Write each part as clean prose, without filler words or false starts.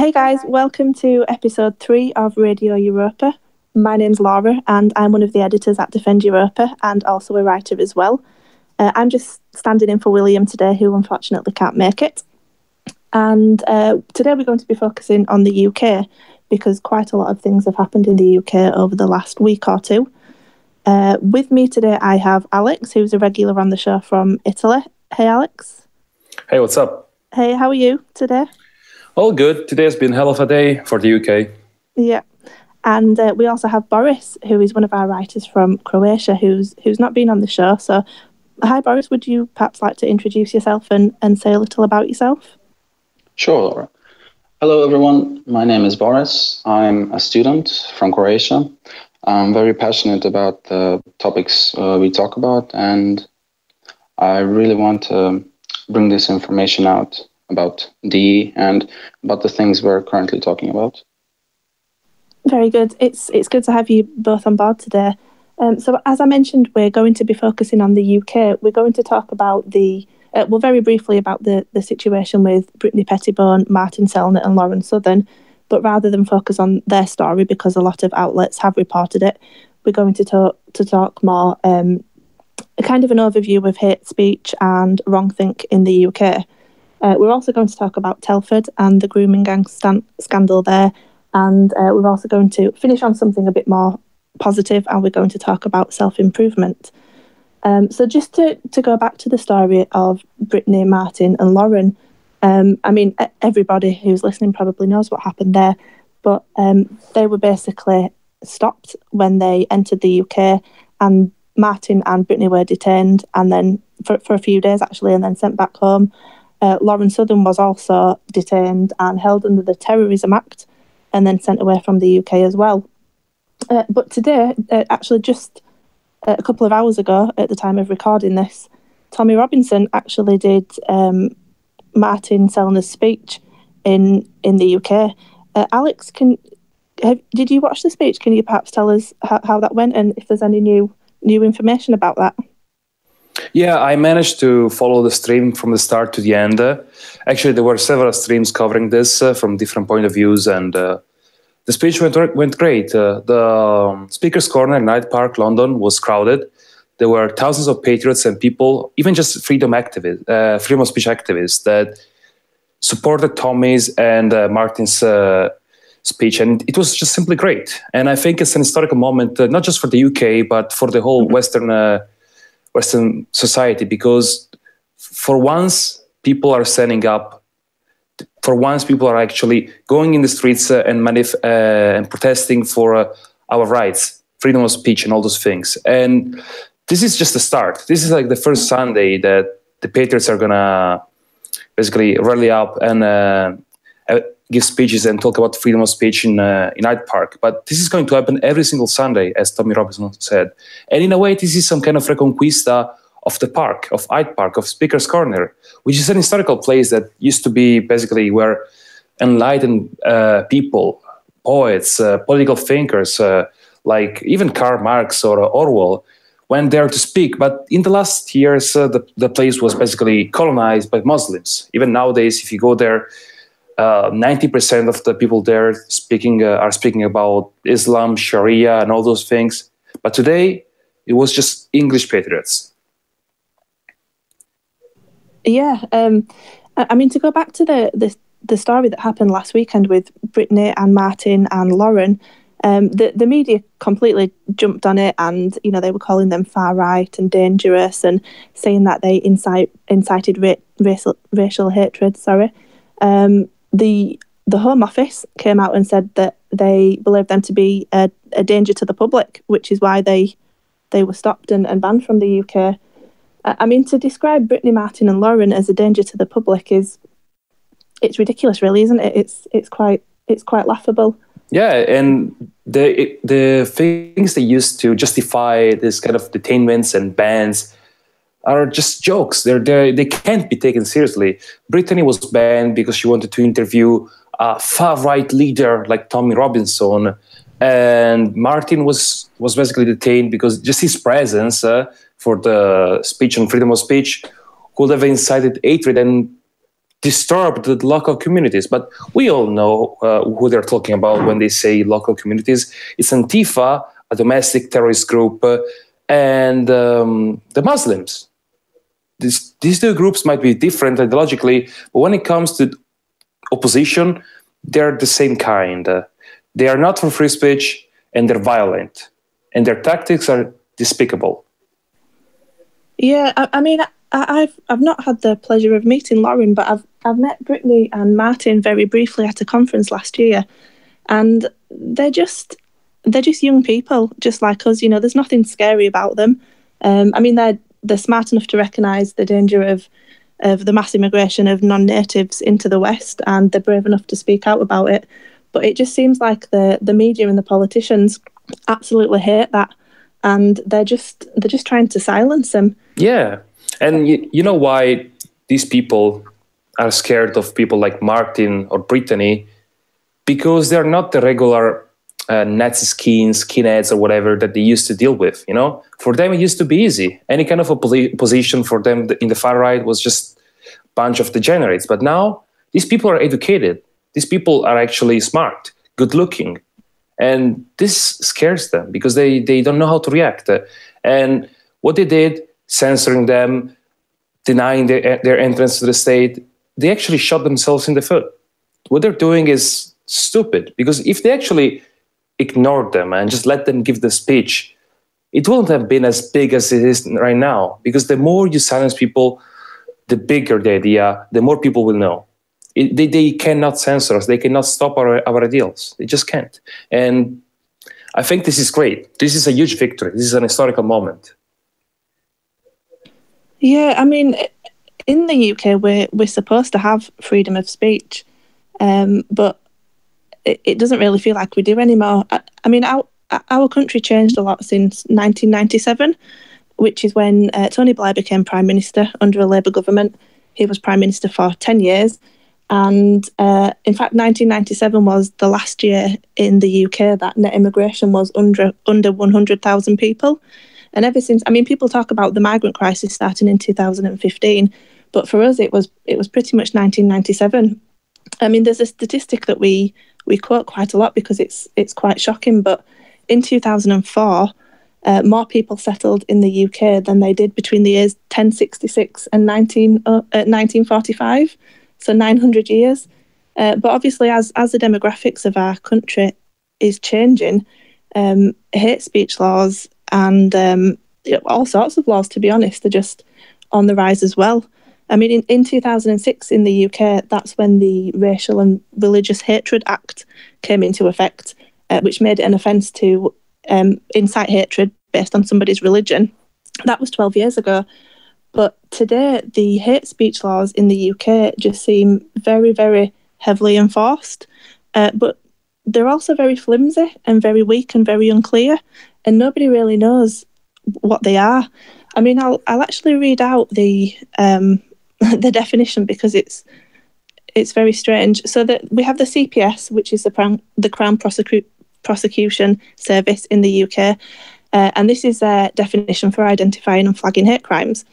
Hey guys, welcome to episode 3 of Radio Europa. My name's Laura and I'm one of the editors at Defend Europa and also a writer as well. I'm just standing in for William today, who unfortunately can't make it. And today we're going to be focusing on the UK because quite a lot of things have happened in the UK over the last week or two. With me today I have Alex, who's a regular on the show from Italy. Hey Alex. Hey, what's up? Hey, how are you today? All good. Today has been a hell of a day for the UK. Yeah. And we also have Boris, who is one of our writers from Croatia, who's not been on the show. So, hi Boris, would you perhaps like to introduce yourself and say a little about yourself? Sure, Laura. Hello everyone, my name is Boris. I'm a student from Croatia. I'm very passionate about the topics we talk about, and I really want to bring this information out about DE and about the things we're currently talking about. Very good. It's good to have you both on board today. So as I mentioned, we're going to be focusing on the UK. We're going to talk about very briefly about the situation with Brittany Pettibone, Martin Sellner and Lauren Southern, but rather than focus on their story, because a lot of outlets have reported it, we're going to talk more a kind of an overview of hate speech and wrongthink in the UK. We're also going to talk about Telford and the grooming gang scandal there, and we're also going to finish on something a bit more positive, and we're going to talk about self-improvement. So just to go back to the story of Brittany, Martin and Lauren, I mean, everybody who's listening probably knows what happened there, but they were basically stopped when they entered the UK, and Martin and Brittany were detained, and then for a few days actually, and then sent back home. Lauren Southern was also detained and held under the Terrorism Act and then sent away from the UK as well. But today, actually just a couple of hours ago at the time of recording this, Tommy Robinson actually did Martin Sellner's speech in the UK. Alex, did you watch the speech? Can you perhaps tell us how that went and if there's any new information about that? Yeah, I managed to follow the stream from the start to the end. Actually, there were several streams covering this from different point of views, and the speech went great. The Speaker's Corner in Hyde Park, London, was crowded. There were thousands of patriots and people, even just freedom of speech activists, that supported Tommy's and Martin's speech, and it was just simply great. And I think it's an historical moment, not just for the UK, but for the whole Western society, because for once people are standing up. For once people are actually going in the streets and protesting for our rights, freedom of speech and all those things. And this is just the start. This is like the first Sunday that the patriots are gonna basically rally up and give speeches and talk about freedom of speech in Hyde Park. But this is going to happen every single Sunday, as Tommy Robinson said. And in a way, this is some kind of reconquista of the park, of Hyde Park, of Speaker's Corner, which is an historical place that used to be basically where enlightened people, poets, political thinkers, like even Karl Marx or Orwell, went there to speak. But in the last years, the place was basically colonized by Muslims. Even nowadays, if you go there, 90% of the people there are speaking about Islam, Sharia, and all those things. But today, it was just English patriots. Yeah, I mean, to go back to the story that happened last weekend with Brittany and Martin and Lauren, the media completely jumped on it, and they were calling them far right and dangerous, and saying that they incited racial hatred. The Home Office came out and said that they believed them to be a danger to the public, which is why they were stopped and banned from the UK. I mean, to describe Brittany, Martin and Lauren as a danger to the public it's ridiculous, really, isn't it? It's quite laughable. Yeah, and the things they used to justify this kind of detainments and bans are just jokes. They can't be taken seriously. Brittany was banned because she wanted to interview a far-right leader like Tommy Robinson, and Martin was basically detained because just his presence for the speech on freedom of speech could have incited hatred. And disturb the local communities. But we all know who they're talking about when they say local communities. It's Antifa, a domestic terrorist group, and the Muslims. These two groups might be different ideologically, but when it comes to opposition, they're the same kind. They are not for free speech, and they're violent, and their tactics are despicable. Yeah, I mean, I've not had the pleasure of meeting Lauren, but I've met Brittany and Martin very briefly at a conference last year, and they're just young people, just like us. You know, there's nothing scary about them. I mean, they're smart enough to recognise the danger of the mass immigration of non-natives into the West, and they're brave enough to speak out about it. But it just seems like the media and the politicians absolutely hate that, and they're just trying to silence them. Yeah, and you know why these people are scared of people like Martin or Brittany? Because they're not the regular Nazi skinheads or whatever that they used to deal with. You know, for them it used to be easy. Any kind of a position for them in the far right was just a bunch of degenerates. But now these people are educated. These people are actually smart, good looking. And this scares them because they don't know how to react. And what they did, censoring them, denying their entrance to the state, they actually shot themselves in the foot. What they're doing is stupid, because if they actually ignored them and just let them give the speech, it wouldn't have been as big as it is right now. Because the more you silence people, the bigger the idea, the more people will know. They cannot censor us. They cannot stop our ideals. They just can't. And I think this is great. This is a huge victory. This is an historical moment. Yeah, I mean, in the UK, we're supposed to have freedom of speech, but it doesn't really feel like we do anymore. I mean, our country changed a lot since 1997, which is when Tony Blair became Prime Minister under a Labour government. He was Prime Minister for 10 years. And in fact, 1997 was the last year in the UK that net immigration was under 100,000 people. And ever since, I mean, people talk about the migrant crisis starting in 2015, but for us, it was pretty much 1997. I mean, there's a statistic that we quote quite a lot because it's quite shocking. But in 2004, more people settled in the UK than they did between the years 1066 and 1945. So 900 years. But obviously, as the demographics of our country is changing, hate speech laws and all sorts of laws, to be honest, are just on the rise as well. I mean, in 2006 in the UK, that's when the Racial and Religious Hatred Act came into effect, which made it an offence to incite hatred based on somebody's religion. That was 12 years ago. But today, the hate speech laws in the UK just seem very, very heavily enforced. But they're also very flimsy and very weak and very unclear. And nobody really knows what they are. I mean, I'll actually read out the definition because it's very strange. So that we have the CPS, which is the Crown Prosecution Service in the UK. And this is their definition for identifying and flagging hate crimes.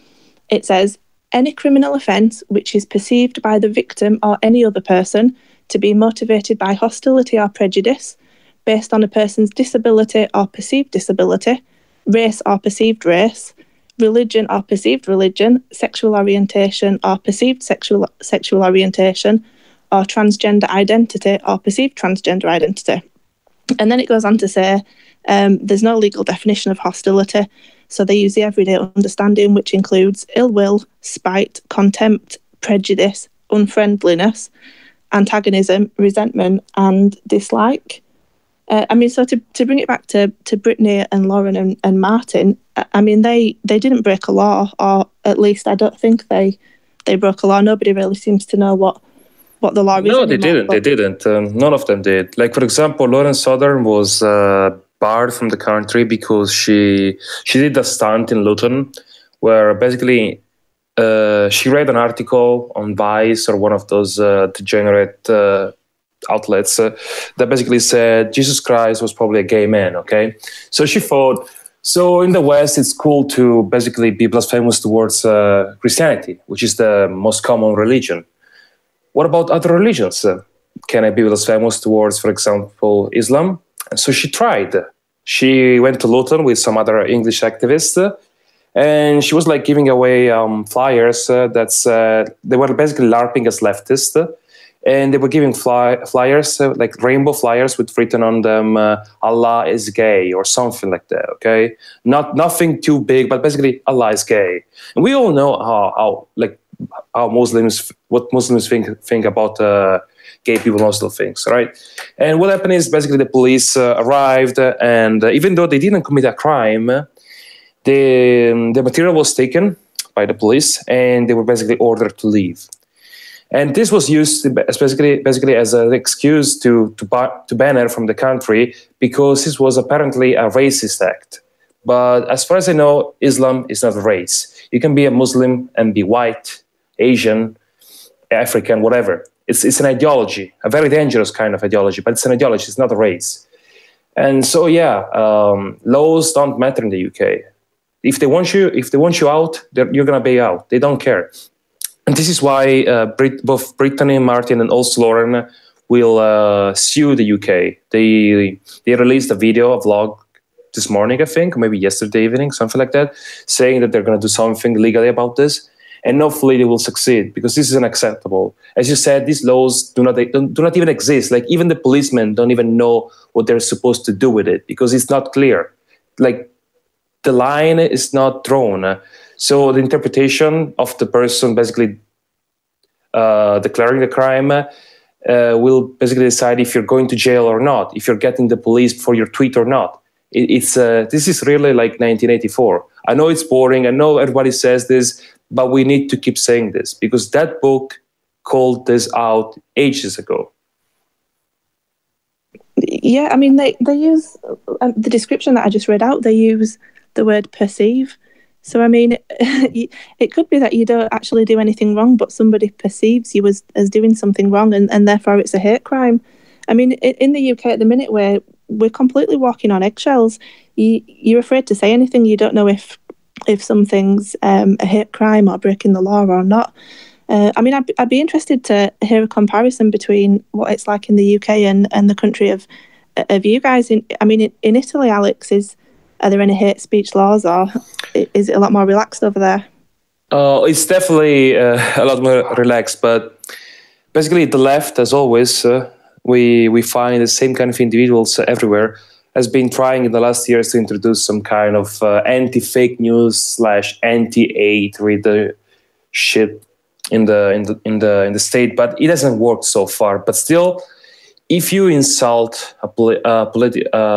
It says, any criminal offence which is perceived by the victim or any other person to be motivated by hostility or prejudice based on a person's disability or perceived disability, race or perceived race, religion or perceived religion, sexual orientation or perceived sexual orientation, or transgender identity or perceived transgender identity. And then it goes on to say there's no legal definition of hostility. So they use the everyday understanding, which includes ill will, spite, contempt, prejudice, unfriendliness, antagonism, resentment, and dislike. I mean, so to bring it back to Brittany and Lauren and Martin, I mean, they didn't break a law, or at least I don't think they broke a law. Nobody really seems to know what the law is. No, they didn't. They didn't. None of them did. Like, for example, Lauren Southern was barred from the country because she did a stunt in Luton where basically she read an article on Vice or one of those degenerate outlets that basically said Jesus Christ was probably a gay man, okay? So she thought, so in the West, it's cool to basically be blasphemous towards Christianity, which is the most common religion. what about other religions? Can I be blasphemous towards, for example, Islam? And so she tried. She went to Luton with some other English activists, and she was like giving away flyers they were basically LARPing as leftists, and they were giving flyers, like rainbow flyers with written on them, Allah is gay or something like that, okay? Nothing too big, but basically Allah is gay. And we all know what Muslims think about gay people, Muslim things, right? And what happened is basically the police arrived, and even though they didn't commit a crime, the material was taken by the police, and they were basically ordered to leave. And this was used basically as an excuse to ban her from the country, because this was apparently a racist act. But as far as I know, Islam is not a race. You can be a Muslim and be white, Asian, African, whatever. It's an ideology, a very dangerous kind of ideology, but it's an ideology. It's not a race. And so, laws don't matter in the UK. If they want you out, you're gonna be out. They don't care. And this is why both Brittany, Martin, and also Lauren will sue the UK. They released a vlog this morning, I think, or maybe yesterday evening, something like that, saying that they're going to do something legally about this. And hopefully they will succeed, because this is unacceptable. As you said, these laws do not even exist. Like, even the policemen don't even know what they're supposed to do with it, because it's not clear. Like, the line is not drawn. So the interpretation of the person basically declaring the crime will basically decide if you're going to jail or not, if you're getting the police for your tweet or not. This is really like 1984. I know it's boring. I know everybody says this, but we need to keep saying this, because that book called this out ages ago. Yeah, I mean, they use the description that I just read out. They use the word perceive. So, I mean, it could be that you don't actually do anything wrong, but somebody perceives you as doing something wrong, and therefore it's a hate crime. I mean, in the UK at the minute, we're completely walking on eggshells. You're afraid to say anything. You don't know if something's a hate crime or breaking the law or not. I mean, I'd be interested to hear a comparison between what it's like in the UK and the country of you guys. In Italy, Alex, are there any hate speech laws, or is it a lot more relaxed over there? It's definitely a lot more relaxed, but basically the left, as always, we find the same kind of individuals everywhere, has been trying in the last years to introduce some kind of anti-fake news / anti-hate readership in the state, but it hasn't worked so far. But still, if you insult a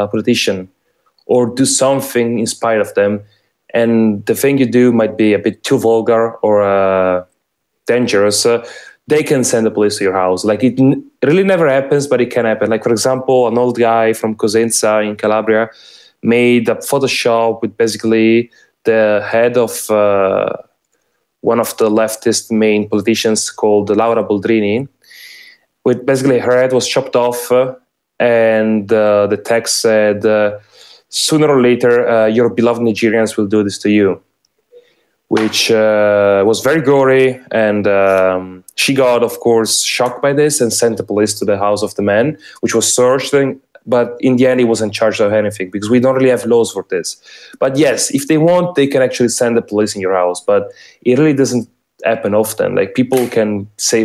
politician or do something in spite of them, and the thing you do might be a bit too vulgar or dangerous, they can send the police to your house. Like, it really never happens, but it can happen. Like, for example, an old guy from Cosenza in Calabria made a Photoshop with basically the head of one of the leftist main politicians called Laura Boldrini, with basically her head was chopped off, and the text said, sooner or later, your beloved Nigerians will do this to you, which was very gory. And she got, of course, shocked by this and sent the police to the house of the man, which was searched. But in the end, he wasn't charged of anything, because we don't really have laws for this. But yes, if they want, they can actually send the police in your house. But it really doesn't happen often. Like, people can say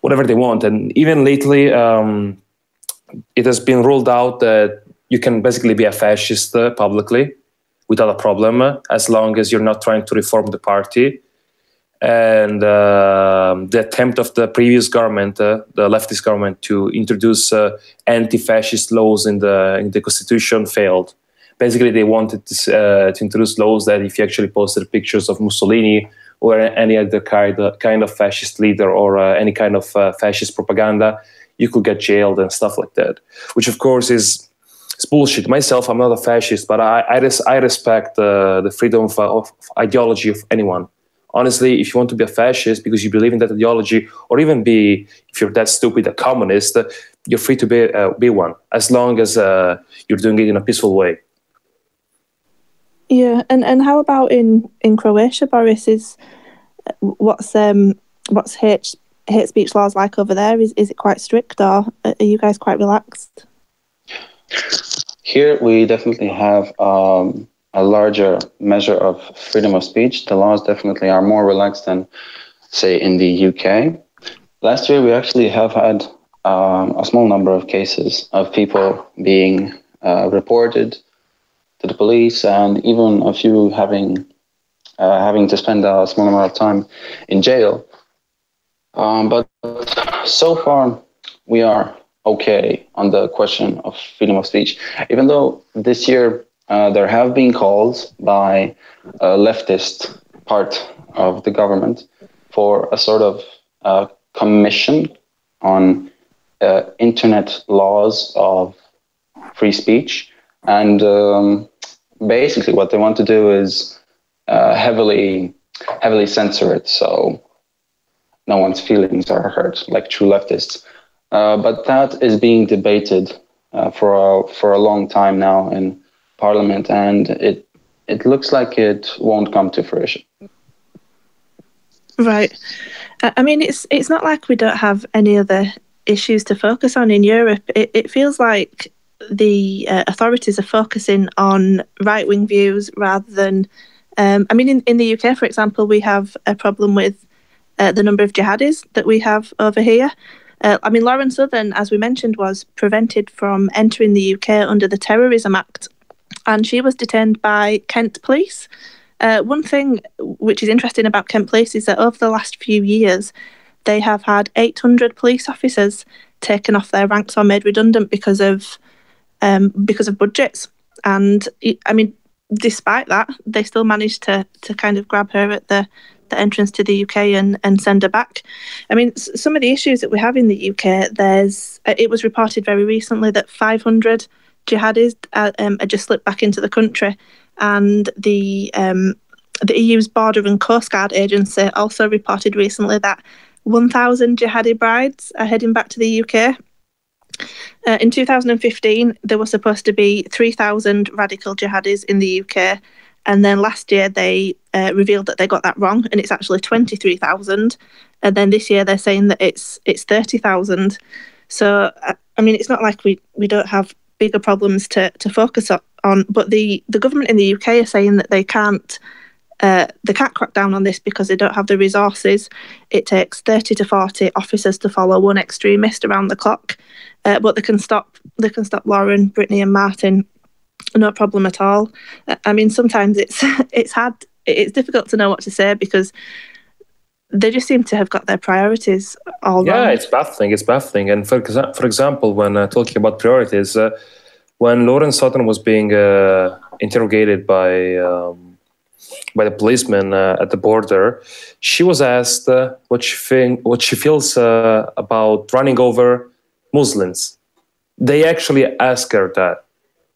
whatever they want. And even lately, it has been ruled out that you can basically be a fascist publicly without a problem, as long as you're not trying to reform the party. And the attempt of the previous government, the leftist government, to introduce anti-fascist laws in the constitution failed. Basically, they wanted to introduce laws that if you actually posted pictures of Mussolini or any other kind of fascist leader or any kind of fascist propaganda, you could get jailed and stuff like that, which of course is bullshit. Myself, I'm not a fascist, but I respect the freedom of ideology of anyone. Honestly, if you want to be a fascist because you believe in that ideology, or even if you're that stupid, a communist, you're free to be one, as long as you're doing it in a peaceful way. Yeah, and how about in Croatia, Boris? What's hate hate speech laws like over there? Is it quite strict, or are you guys quite relaxed? Here we definitely have a larger measure of freedom of speech. The laws definitely are more relaxed than, say, in the UK. Last year we actually have had a small number of cases of people being reported to the police, and even a few having to spend a small amount of time in jail. But so far, we are okay on the question of freedom of speech, even though this year there have been calls by a leftist part of the government for a sort of commission on internet laws of free speech. And basically what they want to do is heavily censor it, so no one's feelings are hurt, like true leftists. But that is being debated for a long time now in Parliament, and it looks like it won't come to fruition. Right. I mean, it's not like we don't have any other issues to focus on in Europe. It feels like the authorities are focusing on right-wing views rather than... I mean, in the UK, for example, we have a problem with the number of jihadis that we have over here. I mean, Lauren Southern, as we mentioned, was prevented from entering the UK under the Terrorism Act, and she was detained by Kent Police. One thing which is interesting about Kent Police is that over the last few years, they have had 800 police officers taken off their ranks or made redundant because of budgets. And I mean, despite that, they still managed to kind of grab her at the entrance to the UK and send her back. I mean, some of the issues that we have in the UK, it was reported very recently that 500 jihadis had just slipped back into the country, and the EU's Border and Coast Guard Agency also reported recently that 1,000 jihadi brides are heading back to the UK. In 2015, there were supposed to be 3,000 radical jihadis in the UK, and then last year they revealed that they got that wrong, and it's actually 23,000. And then this year they're saying that it's 30,000. So I mean, it's not like we don't have bigger problems to focus on, but the government in the UK are saying that they can't crack down on this because they don't have the resources. It takes 30 to 40 officers to follow one extremist around the clock, but they can stop Lauren, Brittany and Martin, no problem at all. I mean, sometimes it's difficult to know what to say because they just seem to have got their priorities all wrong. Yeah, it's baffling. And for example, when talking about priorities, when Lauren Southern was being interrogated by the policeman at the border, she was asked what she feels about running over Muslims. They actually asked her that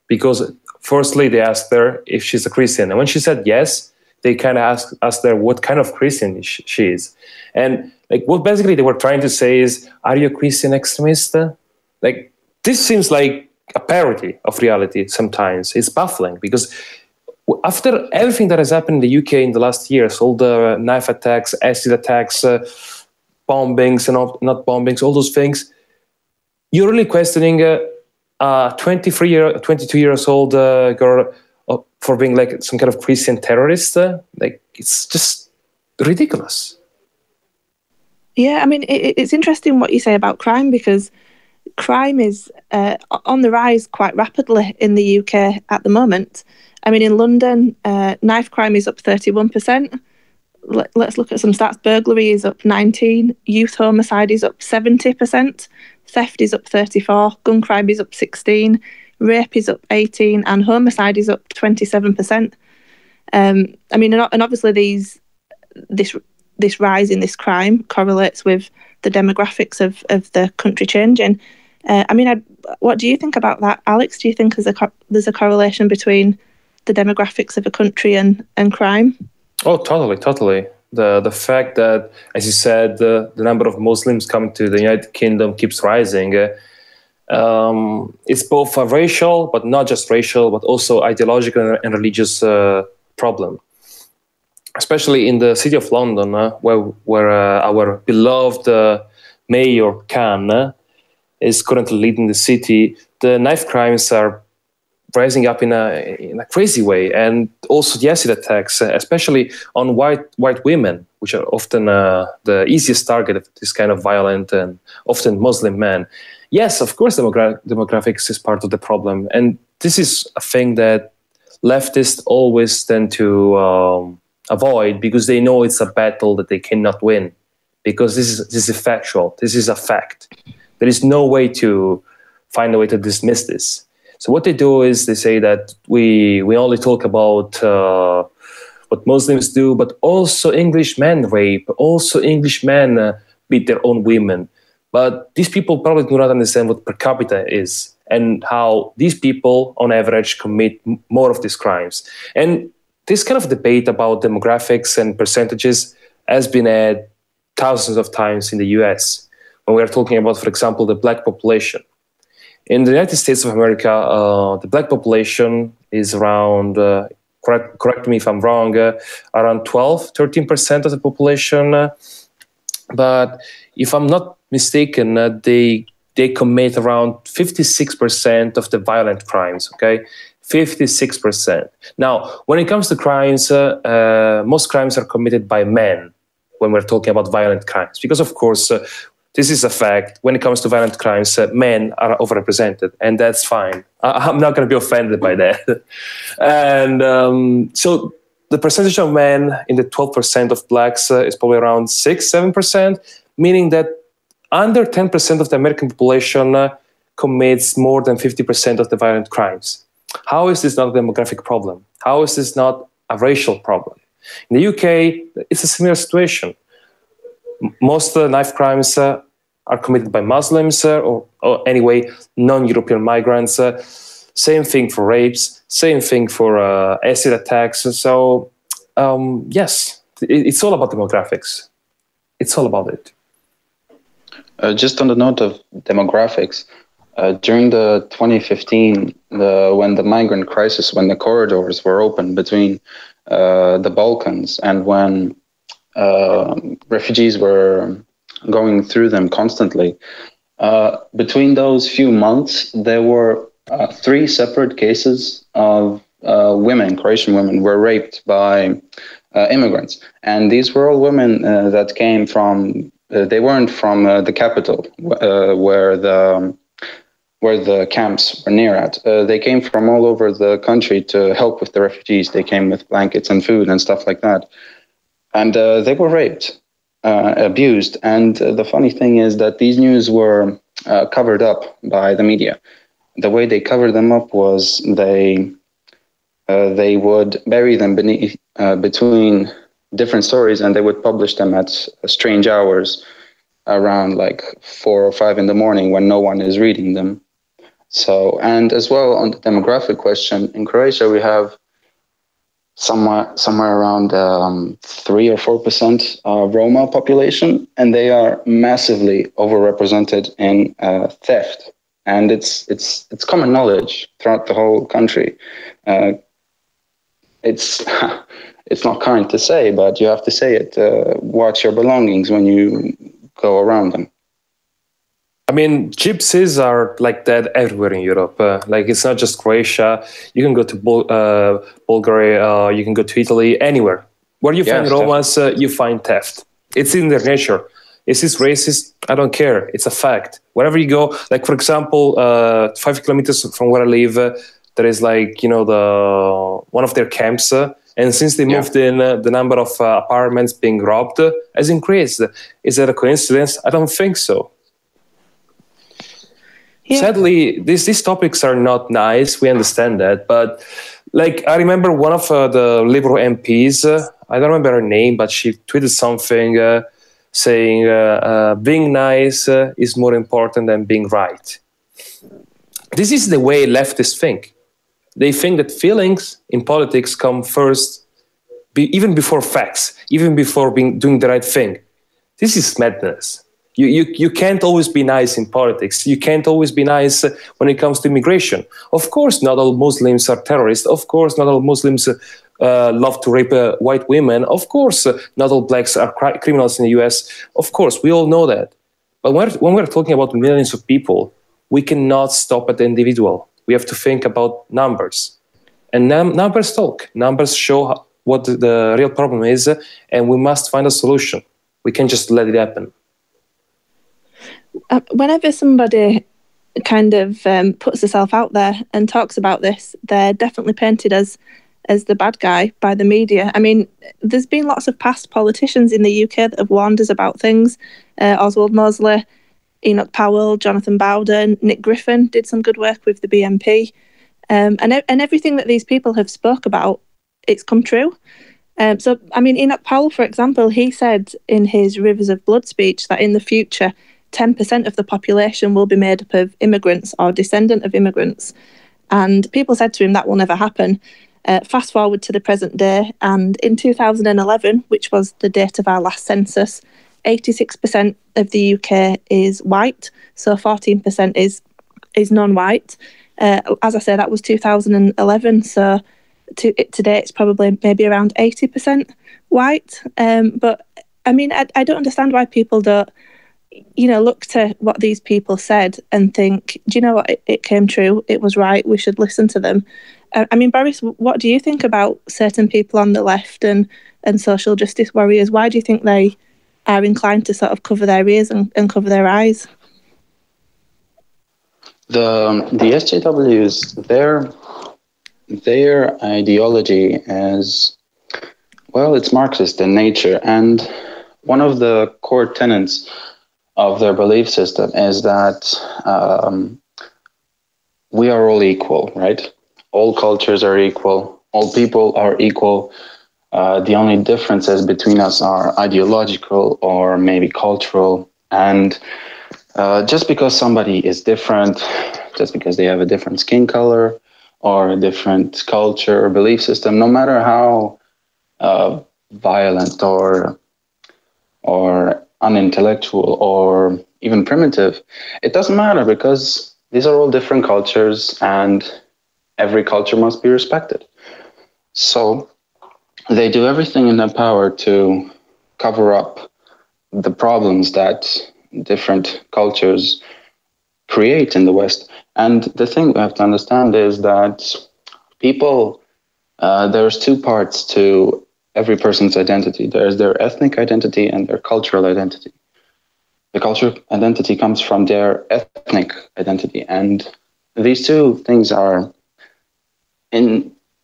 because firstly they asked her if she's a Christian, and when she said yes, they kind of asked her what kind of Christian she is. And like what basically they were trying to say is, are you a Christian extremist? Like this seems like a parody of reality sometimes. It's baffling because after everything that has happened in the UK in the last years, all the knife attacks, acid attacks, bombings and not bombings, all those things, you're really questioning a 22 years old girl for being like some kind of Christian terrorist. Like it's just ridiculous. Yeah, I mean, it's interesting what you say about crime because crime is on the rise quite rapidly in the UK at the moment. I mean, in London, knife crime is up 31%. Let's look at some stats. Burglary is up 19%. Youth homicide is up 70%. Theft is up 34%. Gun crime is up 16%. Rape is up 18%. And homicide is up 27%. I mean, and obviously this rise in this crime correlates with the demographics of the country changing. I mean, what do you think about that, Alex? Do you think there's a correlation between the demographics of a country and crime? Oh, totally. The fact that, as you said, the number of Muslims coming to the United Kingdom keeps rising. It's both a racial, but not just racial, but also ideological and religious problem. Especially in the city of London, where our beloved Mayor Khan is currently leading the city, the knife crimes are rising up in a crazy way, and also the acid attacks, especially on white women, which are often the easiest target of this kind of violent and often Muslim men. Yes, of course, demographics is part of the problem, and this is a thing that leftists always tend to avoid because they know it's a battle that they cannot win, because this is factual, this is a fact. There is no way to find a way to dismiss this. So what they do is they say that we only talk about what Muslims do, but also English men rape, also English men beat their own women. But these people probably do not understand what per capita is and how these people, on average, commit more of these crimes. And this kind of debate about demographics and percentages has been had thousands of times in the US when we are talking about, for example, the black population. In the United States of America, the black population is around, correct me if I'm wrong, around 13% of the population. But if I'm not mistaken, they commit around 56% of the violent crimes, okay? 56%. Now, when it comes to crimes, most crimes are committed by men when we're talking about violent crimes. Because, of course, this is a fact. When it comes to violent crimes, men are overrepresented, and that's fine. I'm not going to be offended by that. And so the percentage of men in the 12% of blacks is probably around 6-7%, meaning that under 10% of the American population commits more than 50% of the violent crimes. How is this not a demographic problem? How is this not a racial problem? In the UK, it's a similar situation. Most knife crimes are committed by Muslims or anyway, non-European migrants. Same thing for rapes, same thing for acid attacks. So, yes, it's all about demographics. It's all about it. Just on the note of demographics, during the 2015, when the migrant crisis, when the corridors were open between the Balkans and when refugees were going through them constantly, between those few months, there were 3 separate cases of women, Croatian women, were raped by immigrants. And these were all women that came from, they weren't from the capital where the camps were near at. They came from all over the country to help with the refugees. They came with blankets and food and stuff like that. And they were raped, abused. And the funny thing is that these news were covered up by the media. The way they covered them up was they would bury them between different stories, and they would publish them at strange hours around like 4 or 5 in the morning when no one is reading them. So, and as well on the demographic question, in Croatia we have somewhere around 3 or 4% Roma population, and they are massively overrepresented in theft. And it's common knowledge throughout the whole country. It's not kind to say, but you have to say it. Watch your belongings when you go around them. I mean, gypsies are like that everywhere in Europe. Like, it's not just Croatia. You can go to Bulgaria, you can go to Italy, anywhere. Where you find Romas, you find theft. It's in their nature. Is this racist? I don't care. It's a fact. Wherever you go, like, for example, 5 kilometers from where I live, there is like, one of their camps. And since they moved in, the number of apartments being robbed has increased. Is that a coincidence? I don't think so. Yeah. Sadly, these topics are not nice. We understand that. But like, I remember one of the Liberal MPs, I don't remember her name, but she tweeted something saying being nice is more important than being right. This is the way leftists think. They think that feelings in politics come first, even before facts, even before doing the right thing. This is madness. You can't always be nice in politics. You can't always be nice when it comes to immigration. Of course, not all Muslims are terrorists. Of course, not all Muslims love to rape white women. Of course, not all blacks are criminals in the US. Of course, we all know that. But when we're talking about millions of people, we cannot stop at the individual. We have to think about numbers. And numbers talk. Numbers show what the real problem is, and we must find a solution. We can't just let it happen. Whenever somebody kind of puts herself out there and talks about this, they're definitely painted as the bad guy by the media. I mean, there's been lots of past politicians in the UK that have warned us about things. Oswald Mosley, Enoch Powell, Jonathan Bowden, Nick Griffin did some good work with the BNP. And everything that these people have spoke about, it's come true. So, I mean, Enoch Powell, for example, he said in his Rivers of Blood speech that in the future, 10% of the population will be made up of immigrants or descendant of immigrants. And people said to him that will never happen. Fast forward to the present day, and in 2011, which was the date of our last census, 86% of the UK is white, so 14% is non-white. As I say, that was 2011, so today it's probably maybe around 80% white. But I mean, I don't understand why people don't, look to what these people said and think, do you know what, it came true, it was right, we should listen to them. I mean, Boris, what do you think about certain people on the left and social justice warriors? Why do you think they are inclined to sort of cover their ears and cover their eyes? The SJWs, their ideology is, well, it's Marxist in nature, and one of the core tenets of their belief system is that we are all equal, right? All cultures are equal. All people are equal. The only differences between us are ideological or maybe cultural. And just because somebody is different, just because they have a different skin color or a different culture or belief system, no matter how violent or unintellectual or even primitive, it doesn't matter, because these are all different cultures and every culture must be respected. So they do everything in their power to cover up the problems that different cultures create in the West. And the thing we have to understand is that people, there's two parts to every person's identity. There's their ethnic identity and their cultural identity. The cultural identity comes from their ethnic identity. And these two things are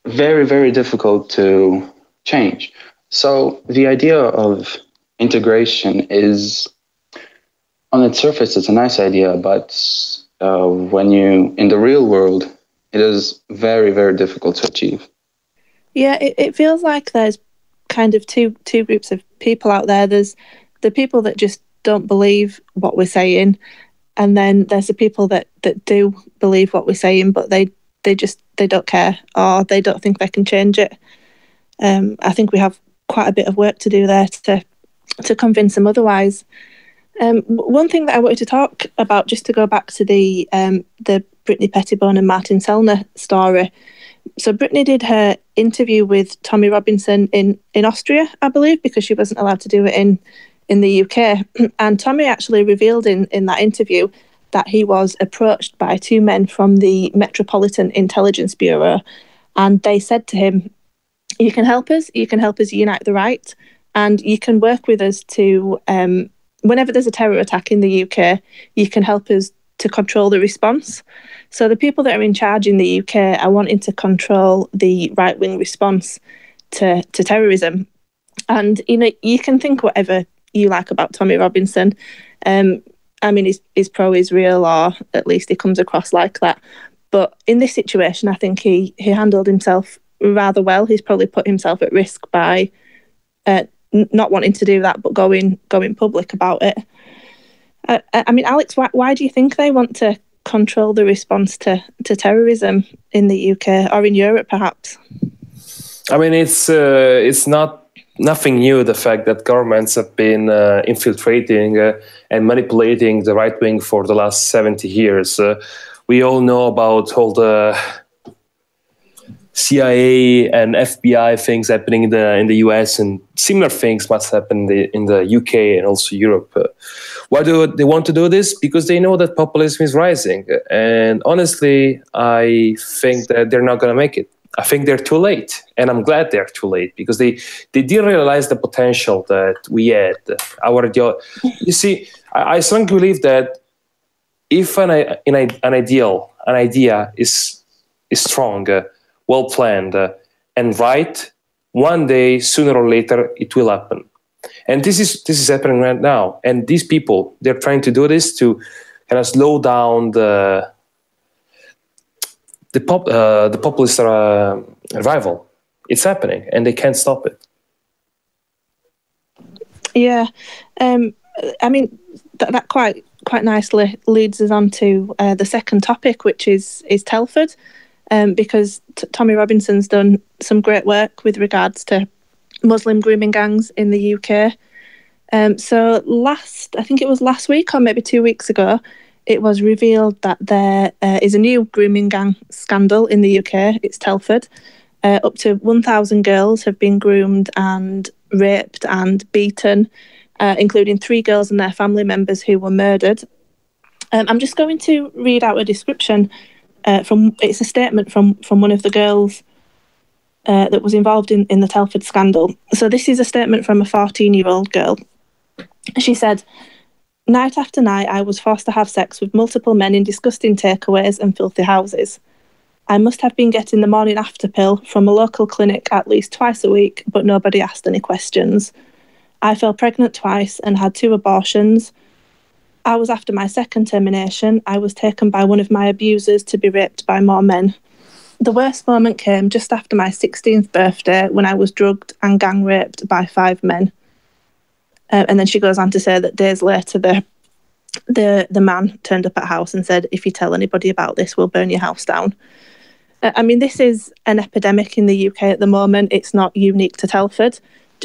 very, very difficult to change. So the idea of integration is, on its surface, it's a nice idea, but when in the real world, it is very, very difficult to achieve. Yeah, it feels like there's kind of two groups of people out there. There's the people that just don't believe what we're saying, and then there's the people that do believe what we're saying, but they don't care, or they don't think they can change it. I think we have quite a bit of work to do there to convince them otherwise. One thing that I wanted to talk about, just to go back to the Brittany Pettibone and Martin Sellner story. So Brittany did her interview with Tommy Robinson in Austria, I believe, because she wasn't allowed to do it in the UK. And Tommy actually revealed in that interview that he was approached by two men from the Metropolitan Intelligence Bureau, and they said to him, you can help us unite the right, and you can work with us to, whenever there's a terror attack in the UK, you can help us to control the response. So the people that are in charge in the UK are wanting to control the right-wing response to terrorism. And, you can think whatever you like about Tommy Robinson. I mean, he's pro-Israel, or at least he comes across like that. But in this situation, I think he handled himself rather well. He's probably put himself at risk by not wanting to do that, but going public about it. I mean, Alex, why do you think they want to control the response to terrorism in the UK or in Europe, perhaps? I mean, it's nothing new, the fact that governments have been infiltrating and manipulating the right wing for the last 70 years. We all know about all CIA and FBI things happening in the US, and similar things must happen in the UK and also Europe. Why do they want to do this? Because they know that populism is rising. And honestly, I think that they're not going to make it. I think they're too late. And I'm glad they're too late, because they didn't realize the potential that we had. You see, I strongly believe that if an idea is strong, well planned, and right, one day, sooner or later, it will happen. And this is happening right now. And these people, they're trying to do this to kind of slow down the populist revival. It's happening, and they can't stop it. Yeah, I mean that quite nicely leads us on to the second topic, which is Telford, because Tommy Robinson's done some great work with regards to Muslim grooming gangs in the UK. So I think it was last week or maybe 2 weeks ago, it was revealed that there is a new grooming gang scandal in the UK. It's Telford. Up to 1,000 girls have been groomed and raped and beaten, including 3 girls and their family members who were murdered. I'm just going to read out a description it's a statement from one of the girls that was involved in the Telford scandal. So this is a statement from a 14-year-old girl. She said, "Night after night, I was forced to have sex with multiple men in disgusting takeaways and filthy houses. I must have been getting the morning after pill from a local clinic at least twice a week, but nobody asked any questions. I fell pregnant twice and had 2 abortions. Hours after my second termination, I was taken by one of my abusers to be raped by more men. The worst moment came just after my 16th birthday, when I was drugged and gang raped by 5 men." And then she goes on to say that days later, the man turned up at house and said, "If you tell anybody about this, we'll burn your house down." I mean, this is an epidemic in the UK at the moment. It's not unique to Telford.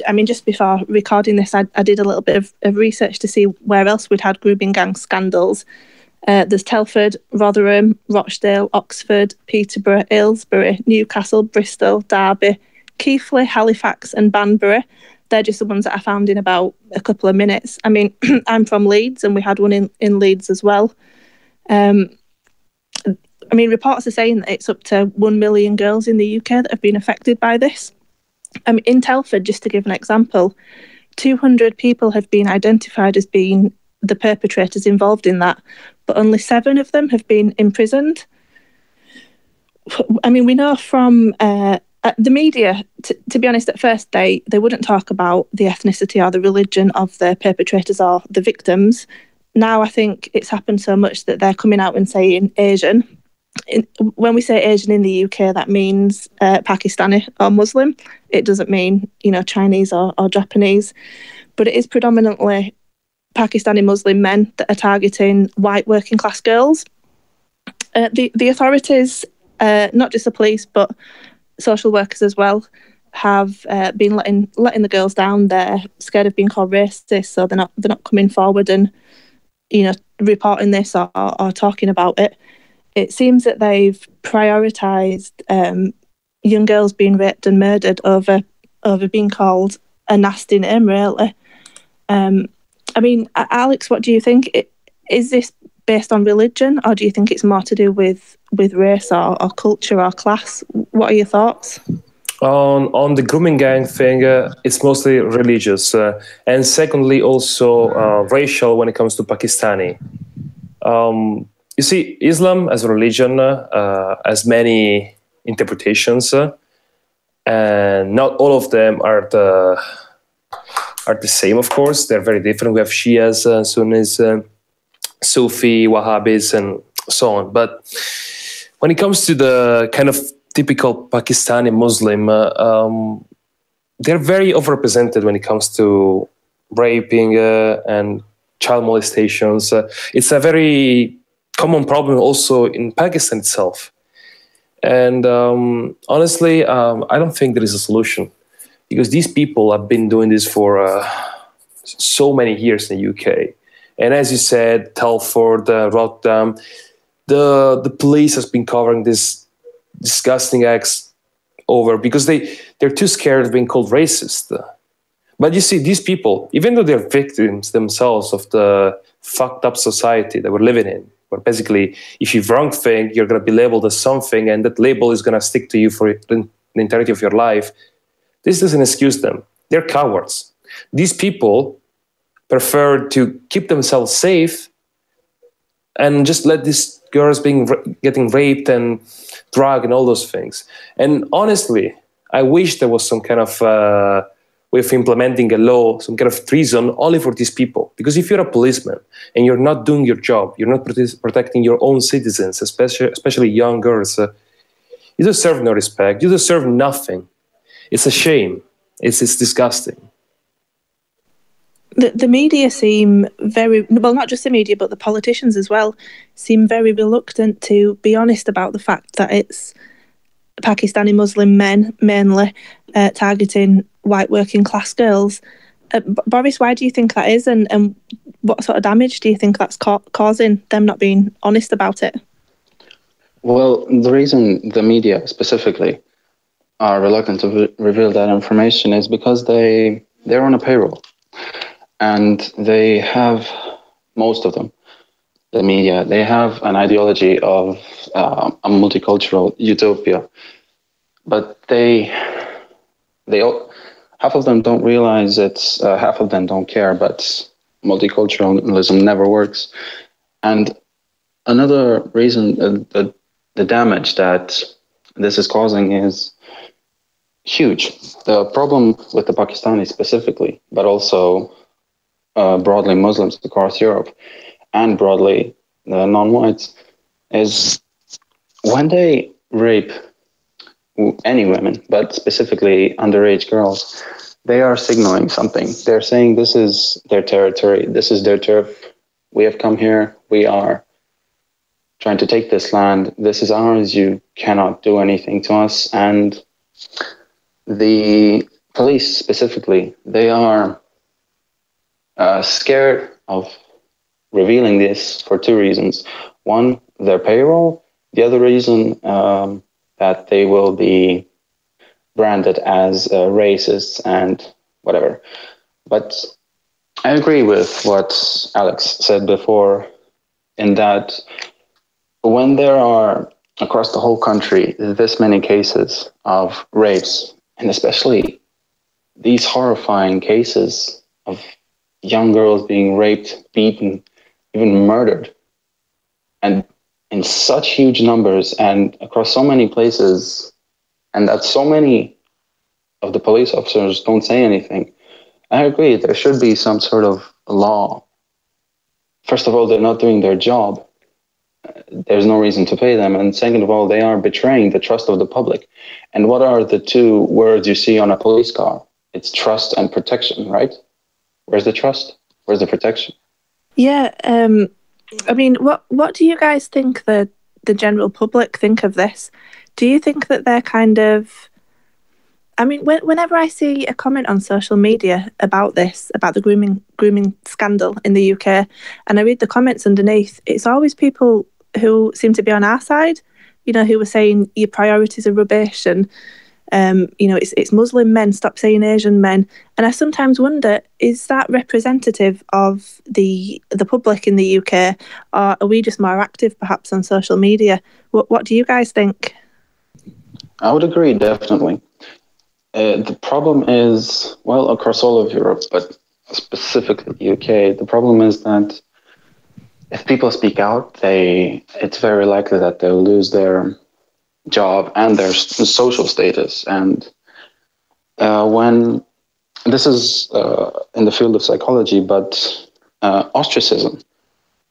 I mean, just before recording this, I did a little bit of research to see where else we'd had grooming gang scandals. There's Telford, Rotherham, Rochdale, Oxford, Peterborough, Aylesbury, Newcastle, Bristol, Derby, Keighley, Halifax and Banbury. They're just the ones that I found in about a couple of minutes. I mean, I'm from Leeds, and we had one in Leeds as well. I mean, reports are saying that it's up to 1 million girls in the UK that have been affected by this. In Telford, just to give an example, 200 people have been identified as being the perpetrators involved in that, but only 7 of them have been imprisoned. I mean, we know from the media, to be honest, at first they wouldn't talk about the ethnicity or the religion of the perpetrators or the victims. Now I think it's happened so much that they're coming out and saying Asian. When we say Asian in the UK, that means Pakistani or Muslim. It doesn't mean, Chinese or Japanese, but it is predominantly Pakistani Muslim men that are targeting white working class girls. The authorities, not just the police, but social workers as well, have been letting the girls down. They're scared of being called racist, so they're not coming forward and reporting this or talking about it. It seems that they've prioritised young girls being raped and murdered over being called a nasty name, really. I mean, Alex, what do you think? Is this based on religion, or do you think it's more to do with race or culture or class? What are your thoughts? On the grooming gang thing, it's mostly religious. And secondly, also racial when it comes to Pakistani. You see, Islam as a religion has many interpretations, and not all of them are the same, of course. They're very different. We have Shias, Sunnis, Sufi, Wahhabis, and so on. But when it comes to the kind of typical Pakistani Muslim, they're very overrepresented when it comes to raping and child molestations. It's a very common problem also in Pakistan itself. And honestly, I don't think there is a solution, because these people have been doing this for so many years in the UK. And as you said, Telford, Rotterdam, the police has been covering these disgusting acts over because they're too scared of being called racist. But you see, these people, even though they're victims themselves of the fucked up society that we're living in, where basically if you've wrong thing, you're going to be labeled as something, and that label is going to stick to you for the entirety of your life. This doesn't excuse them. They're cowards. These people prefer to keep themselves safe and just let these girls getting raped and drugged and all those things. And honestly, I wish there was some kind of way of implementing a law, some kind of treason only for these people. Because if you're a policeman and you're not doing your job, you're not protecting your own citizens, especially young girls, you deserve no respect. You deserve nothing. It's a shame. It's disgusting. The media seem very, well, not just the media, but the politicians as well, seem very reluctant to be honest about the fact that it's Pakistani Muslim men, mainly, targeting white working class girls. Boris, why do you think that is? And what sort of damage do you think that's causing, them not being honest about it? Well, the reason the media specifically are reluctant to reveal that information is because they're on a payroll. And they have, most of them, the media, they have an ideology of a multicultural utopia. But half of them don't realize it's, half of them don't care, but multiculturalism never works. And another reason, the damage that this is causing is huge. The problem with the Pakistanis specifically, but also broadly Muslims across Europe and broadly the non-whites, is when they rape any women, but specifically underage girls, they are signaling something. They're saying this is their territory, this is their turf, we have come here, we are trying to take this land, this is ours, you cannot do anything to us. And the police specifically, they are scared of revealing this for two reasons. One, their payroll. The other reason, that they will be branded as racists and whatever. But I agree with what Alex said before, in that when there are, across the whole country, this many cases of rapes, and especially these horrifying cases of young girls being raped, beaten, even murdered, and in such huge numbers and across so many places, and that so many of the police officers don't say anything. I agree, there should be some sort of law. First of all, they're not doing their job. There's no reason to pay them. And second of all, they are betraying the trust of the public. And what are the two words you see on a police car? It's trust and protection, right? Where's the trust? Where's the protection? Yeah, I mean, what do you guys think the general public think of this? Do you think that they're kind of... I mean, whenever I see a comment on social media about this, about the grooming scandal in the UK, and I read the comments underneath, it's always people who seem to be on our side, you know, who were saying your priorities are rubbish, and you know, it's Muslim men, stop saying Asian men. And I sometimes wonder, is that representative of the public in the UK, or are we just more active perhaps on social media? What do you guys think? I would agree, definitely. The problem is, well, across all of Europe, but specifically the UK, the problem is that if people speak out, it's very likely that they'll lose their job and their social status. And when this is in the field of psychology, but ostracism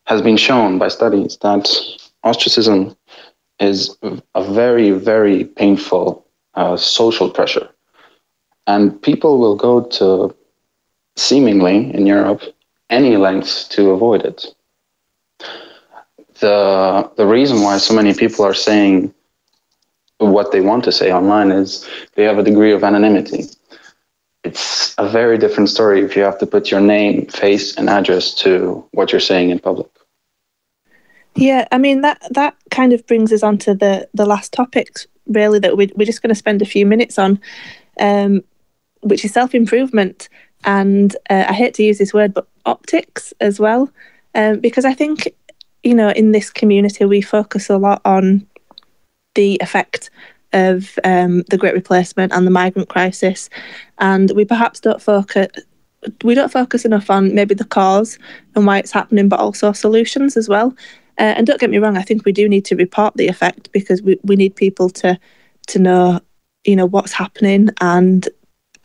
has been shown by studies that ostracism is a very, very painful social pressure. And people will go to, seemingly in Europe, any lengths to avoid it. The reason why so many people are saying what they want to say online is they have a degree of anonymity. It's a very different story if you have to put your name, face, and address to what you're saying in public. Yeah, I mean, that kind of brings us on to the last topic, really that we're just going to spend a few minutes on, which is self-improvement. And I hate to use this word, but optics as well, because I think, in this community, we focus a lot on the effect of the Great Replacement and the migrant crisis, and we perhaps don't focus enough on maybe the cause and why it's happening, but also solutions as well. And don't get me wrong, I think we do need to report the effect, because we need people to know, what's happening and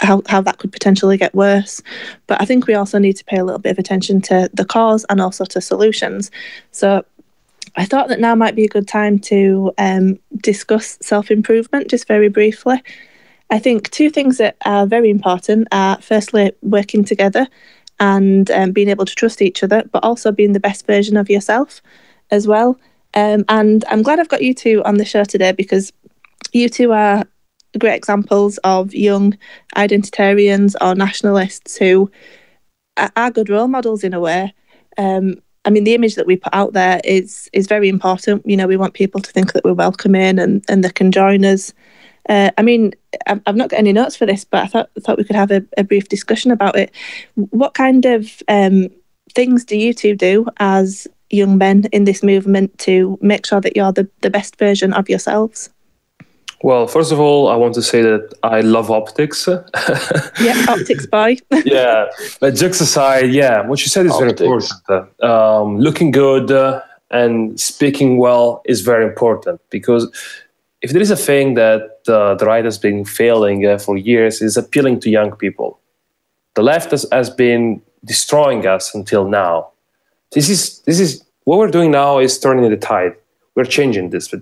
how that could potentially get worse. But I think we also need to pay a little bit of attention to the cause and also to solutions. So I thought that now might be a good time to discuss self-improvement just very briefly. I think two things that are very important are, firstly, working together and being able to trust each other, but also being the best version of yourself as well. And I'm glad I've got you two on the show today, because you two are great examples of young identitarians or nationalists who are good role models in a way. I mean, the image that we put out there is very important. We want people to think that we're welcoming and they can join us. I mean, I've not got any notes for this, but I thought we could have a brief discussion about it. What kind of things do you two do as young men in this movement to make sure that you're the best version of yourselves? Well, first of all, I want to say that I love optics. Yeah, optics boy. Yeah, but jokes aside, what you said is Optics. very important. Looking good and speaking well is very important, because if there is a thing that the right has been failing for years, is appealing to young people. The left has been destroying us until now. This is what we're doing now is turning the tide. We're changing this. But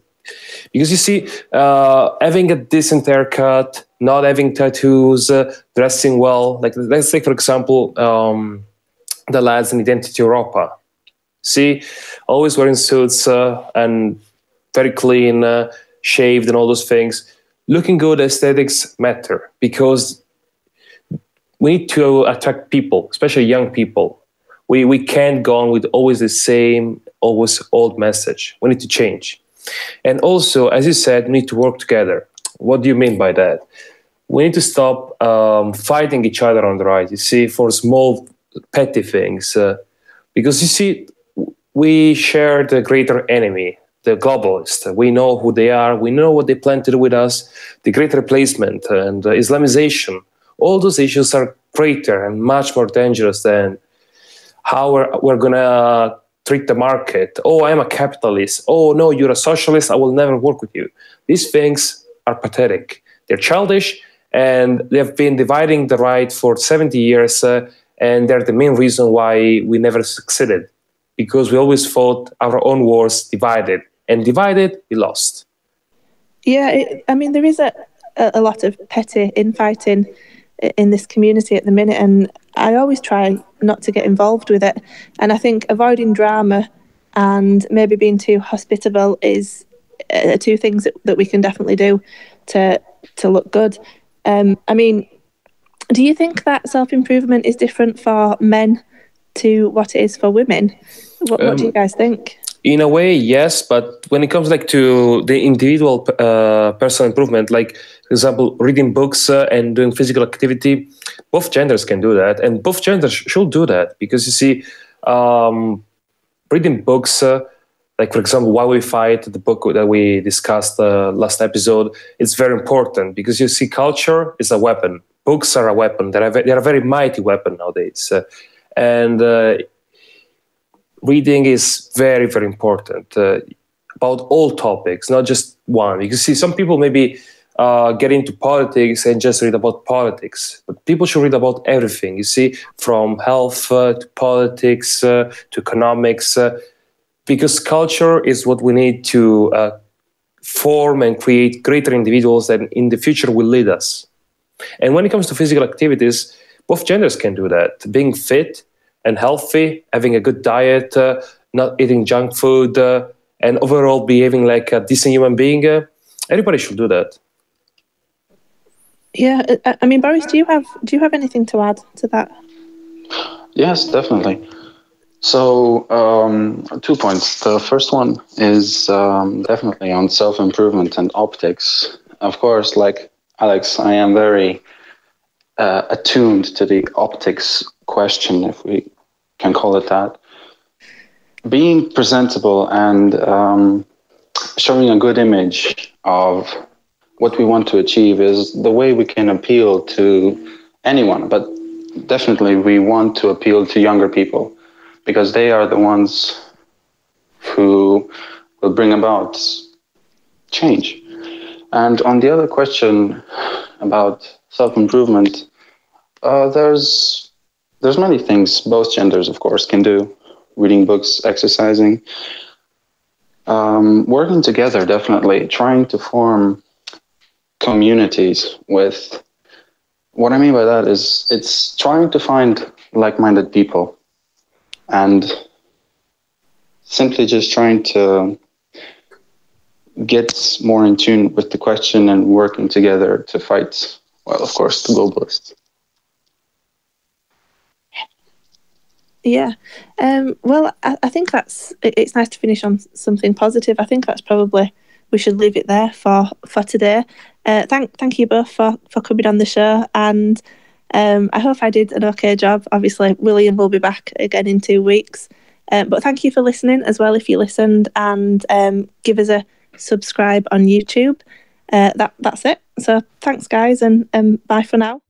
because you see, having a decent haircut, not having tattoos, dressing well. Like, let's take, for example, the lads in Identity Europa. See, always wearing suits and very clean, shaved and all those things. Looking good, aesthetics matter, because we need to attract people, especially young people. We can't go on with always the same, always old message. We need to change. And also, as you said, we need to work together. What do you mean by that? We need to stop fighting each other on the right, you see, for small, petty things. Because, you see, we share the greater enemy, the globalists. We know who they are. We know what they plan to do with us. The Great Replacement and Islamization. All those issues are greater and much more dangerous than how we're going to treat the market. Oh, I'm a capitalist. Oh, no, you're a socialist. I will never work with you. These things are pathetic. They're childish, and they have been dividing the right for 70 years, and they're the main reason why we never succeeded, because we always fought our own wars divided, and divided, we lost. Yeah, I mean, there is a lot of petty infighting in this community at the minute, and I always try not to get involved with it. And I think avoiding drama and maybe being too hospitable is two things that we can definitely do to look good. I mean, do you think that self-improvement is different for men to what it is for women? What do you guys think? In a way, yes, but when it comes to the individual personal improvement, like, for example, reading books and doing physical activity, both genders can do that, and both genders should do that, because you see, reading books, like, for example, Why We Fight, the book that we discussed last episode, it's very important, because you see, culture is a weapon. Books are a weapon. They're a very mighty weapon nowadays. Reading is very, very important about all topics, not just one. You can see some people maybe get into politics and just read about politics, but people should read about everything. You see, from health to politics to economics, because culture is what we need to form and create greater individuals that in the future will lead us. And when it comes to physical activities, both genders can do that. Being fit and healthy, having a good diet, not eating junk food, and overall behaving like a decent human being, everybody should do that. Yeah, I mean, Boris, do you have anything to add to that? Yes, definitely. So, 2 points. The first one is definitely on self-improvement and optics. Of course, like Alex, I am very attuned to the optics question, if we can call it that. Being presentable and showing a good image of what we want to achieve is the way we can appeal to anyone, but definitely we want to appeal to younger people because they are the ones who will bring about change. And on the other question about self-improvement, there's many things both genders, of course, can do. Reading books, exercising, working together, definitely, trying to form communities with. What I mean by that is it's trying to find like-minded people and simply just trying to get more in tune with the question and working together to fight, well, of course, the globalists. Yeah. Well, I think it's nice to finish on something positive. I think that's probably, we should leave it there for today. Thank you both for coming on the show, and I hope I did an okay job. Obviously, William will be back again in 2 weeks. But thank you for listening as well, if you listened, and give us a subscribe on YouTube. That's it. So thanks, guys, and bye for now.